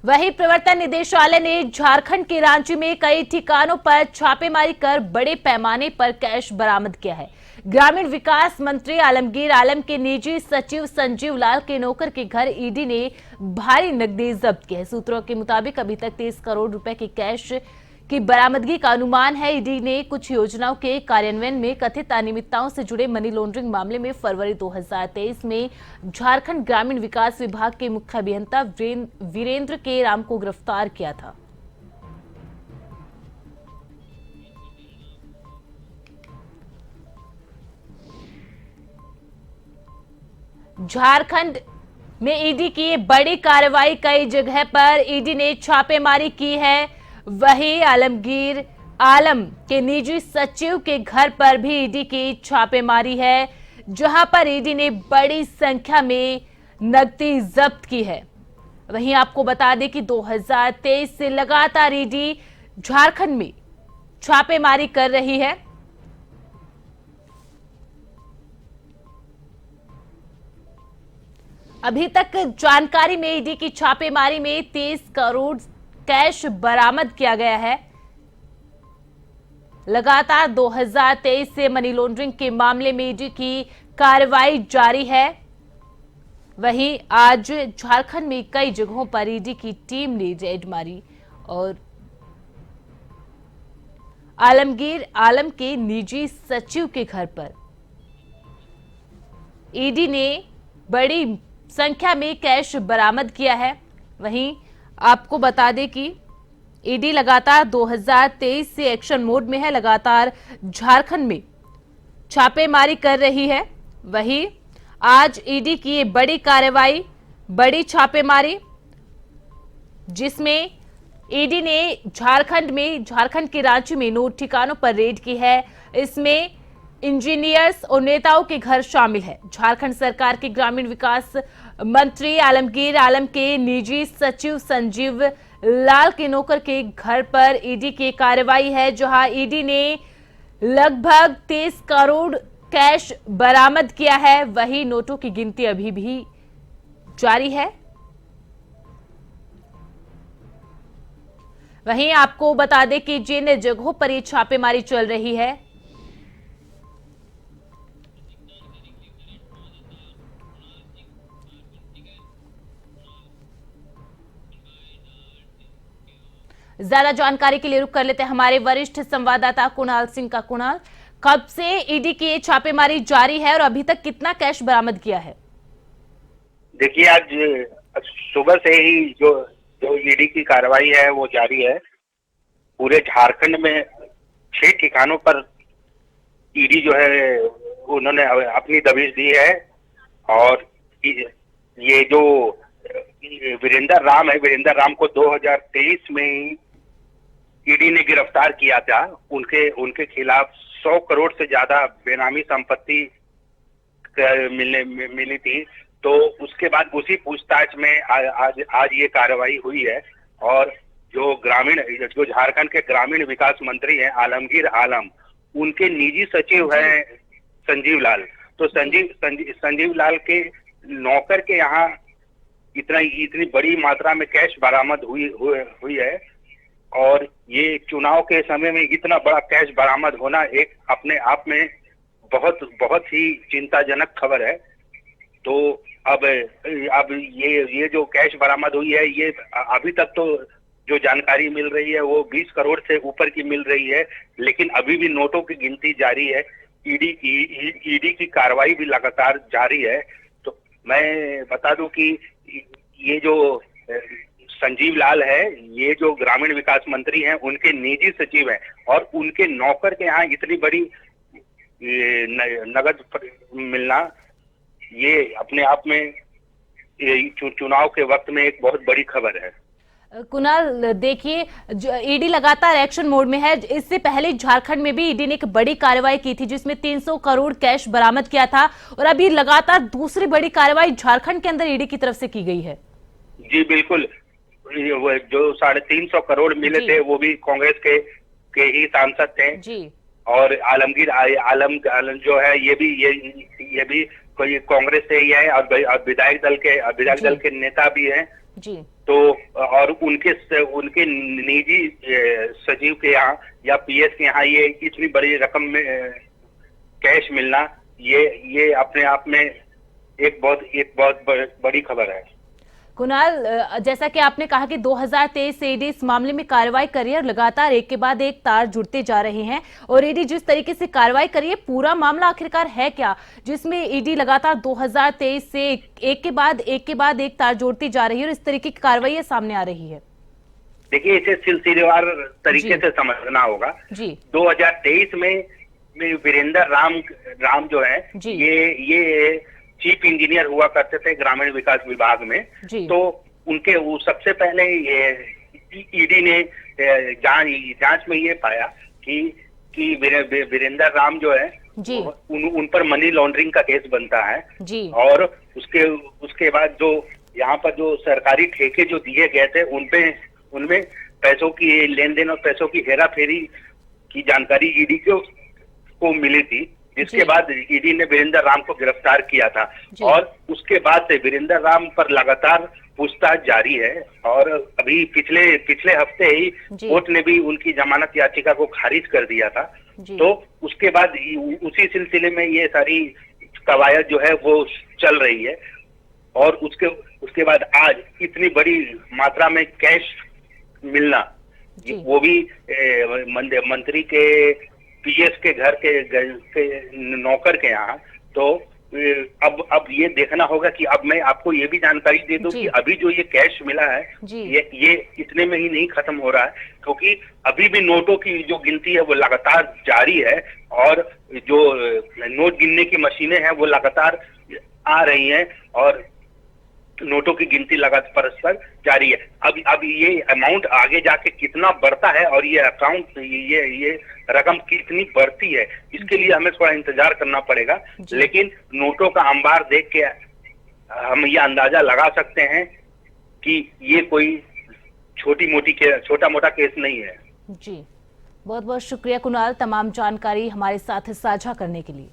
वहीं प्रवर्तन निदेशालय ने झारखंड के रांची में कई ठिकानों पर छापेमारी कर बड़े पैमाने पर कैश बरामद किया है। ग्रामीण विकास मंत्री आलमगीर आलम के निजी सचिव संजीव लाल के नौकर के घर ईडी ने भारी नकदी जब्त की है। सूत्रों के मुताबिक अभी तक 30 करोड़ रुपए की कैश की बरामदगी का अनुमान है। ईडी ने कुछ योजनाओं के कार्यान्वयन में कथित अनियमितताओं से जुड़े मनी लॉन्ड्रिंग मामले में फरवरी 2023 में झारखंड ग्रामीण विकास विभाग के मुख्य अभियंता वीरेंद्र के राम को गिरफ्तार किया था। झारखंड में ईडी की बड़ी कार्रवाई, कई जगह पर ईडी ने छापेमारी की है। वहीं आलमगीर आलम के निजी सचिव के घर पर भी ईडी की छापेमारी है, जहां पर ईडी ने बड़ी संख्या में नकदी जब्त की है। वहीं आपको बता दें कि 2023 से लगातार ईडी झारखंड में छापेमारी कर रही है। अभी तक जानकारी में ईडी की छापेमारी में 30 करोड़ कैश बरामद किया गया है। लगातार 2023 से मनी लॉन्ड्रिंग के मामले में ईडी की कार्रवाई जारी है। वहीं आज झारखंड में कई जगहों पर ईडी की टीम ने रेड मारी और आलमगीर आलम के निजी सचिव के घर पर ईडी ने बड़ी संख्या में कैश बरामद किया है। वहीं आपको बता दें कि ईडी लगातार 2023 से एक्शन मोड में है, लगातार झारखंड में छापेमारी कर रही है। वहीं आज ईडी की ये बड़ी कार्रवाई, बड़ी छापेमारी, जिसमें ईडी ने झारखंड के रांची में 9 ठिकानों पर रेड की है। इसमें इंजीनियर्स और नेताओं के घर शामिल है। झारखंड सरकार के ग्रामीण विकास मंत्री आलमगीर आलम के निजी सचिव संजीव लाल के नौकर के घर पर ईडी की कार्रवाई है, जहां ईडी ने लगभग 30 करोड़ कैश बरामद किया है। वही नोटों की गिनती अभी भी जारी है। वहीं आपको बता दें कि जिन जगहों पर ये छापेमारी चल रही है, ज्यादा जानकारी के लिए रुक कर लेते हैं हमारे वरिष्ठ संवाददाता कुणाल सिंह का। कुणाल, कब से ईडी की छापेमारी जारी है और अभी तक कितना कैश बरामद किया है? देखिए, आज सुबह से ही जो ईडी की कार्रवाई है वो जारी है। पूरे झारखंड में 6 ठिकानों पर ईडी जो है उन्होंने अपनी दबिश दी है। और ये जो वीरेंद्र राम को 2023 में ही ईडी ने गिरफ्तार किया था। उनके खिलाफ 100 करोड़ से ज्यादा बेनामी संपत्ति मिली थी। तो उसके बाद उसी पूछताछ में आज ये कार्रवाई हुई है। और जो झारखंड के ग्रामीण विकास मंत्री हैं आलमगीर आलम, उनके निजी सचिव हैं संजीव लाल। तो संजीव लाल के नौकर के यहाँ इतनी बड़ी मात्रा में कैश बरामद हुई है। और ये चुनाव के समय में इतना बड़ा कैश बरामद होना एक अपने आप में बहुत ही चिंताजनक खबर है। तो अब ये जो कैश बरामद हुई है, ये अभी तक तो जो जानकारी मिल रही है वो 20 करोड़ से ऊपर की मिल रही है, लेकिन अभी भी नोटों की गिनती जारी है। ईडी की कार्रवाई भी लगातार जारी है। तो मैं बता दूं कि ये जो संजीव लाल है, ये जो ग्रामीण विकास मंत्री हैं, उनके निजी सचिव हैं। और उनके नौकर के यहाँ इतनी बड़ी नगद मिलना, ये अपने आप में चुनाव के वक्त में एक बहुत बड़ी खबर है। कुणाल, देखिए, ईडी लगातार एक्शन मोड में है। इससे पहले झारखंड में भी ईडी ने एक बड़ी कार्रवाई की थी, जिसमें 300 करोड़ कैश बरामद किया था। और अभी लगातार दूसरी बड़ी कार्रवाई झारखंड के अंदर ईडी की तरफ से की गई है। जी बिल्कुल, जो 350 करोड़ मिले थे वो भी कांग्रेस के ही सांसद थे जी। और आलमगीर आलम जो है ये भी कोई कांग्रेस से ही है और विधायक दल के नेता भी हैं। जी। तो और उनके निजी सचिव के यहाँ या पीएस के यहाँ ये इतनी बड़ी रकम में कैश मिलना, ये अपने आप में एक बहुत बड़ी खबर है। कुणाल, जैसा कि आपने कहा कि 2023 से ईडी इस मामले में कार्रवाई कर रही है और लगातार एक के बाद एक तार जुड़ते जा रहे हैं, और ईडी जिस तरीके से कार्रवाई कर रही है, पूरा मामला आखिरकार है क्या जिसमें ईडी लगातार 2023 से एक के बाद एक तार जोड़ती जा रही है और इस तरीके की कार्रवाई सामने आ रही है? देखिए, इसे सिलसिलेवार तरीके से समझना होगा जी। 2023 में वीरेंद्र राम जो है ये चीफ इंजीनियर हुआ करते थे ग्रामीण विकास विभाग में। तो उनके सबसे पहले ईडी ने जांच में ये पाया कि वीरेंद्र राम जो है उन पर मनी लॉन्ड्रिंग का केस बनता है जी। और उसके बाद जो यहाँ पर जो सरकारी ठेके जो दिए गए थे उनमें पैसों की लेन देन और पैसों की हेरा फेरी की जानकारी ईडी को मिली थी, जिसके बाद ईडी ने वीरेंद्र राम को गिरफ्तार किया था। और उसके बाद से वीरेंद्र राम पर लगातार पूछताछ जारी है और अभी पिछले हफ्ते ही कोर्ट ने भी उनकी जमानत याचिका को खारिज कर दिया था। तो उसके बाद उसी सिलसिले में ये सारी कवायद जो है वो चल रही है और उसके बाद आज इतनी बड़ी मात्रा में कैश मिलना, वो भी मंत्री के पीएस के घर के नौकर के यहाँ। तो अब ये देखना होगा कि अब मैं आपको ये भी जानकारी दे दूं कि अभी जो ये कैश मिला है ये इतने में ही नहीं खत्म हो रहा है, क्योंकि अभी भी नोटों की जो गिनती है वो लगातार जारी है और जो नोट गिनने की मशीनें हैं वो लगातार आ रही हैं और नोटों की गिनती लगातार जारी है। अब ये अमाउंट आगे जाके कितना बढ़ता है और ये अकाउंट ये रकम कितनी बढ़ती है, इसके लिए हमें थोड़ा इंतजार करना पड़ेगा। लेकिन नोटों का अंबार देख के हम ये अंदाजा लगा सकते हैं कि ये कोई छोटा मोटा केस नहीं है। जी, बहुत बहुत शुक्रिया कुणाल, तमाम जानकारी हमारे साथ साझा करने के लिए।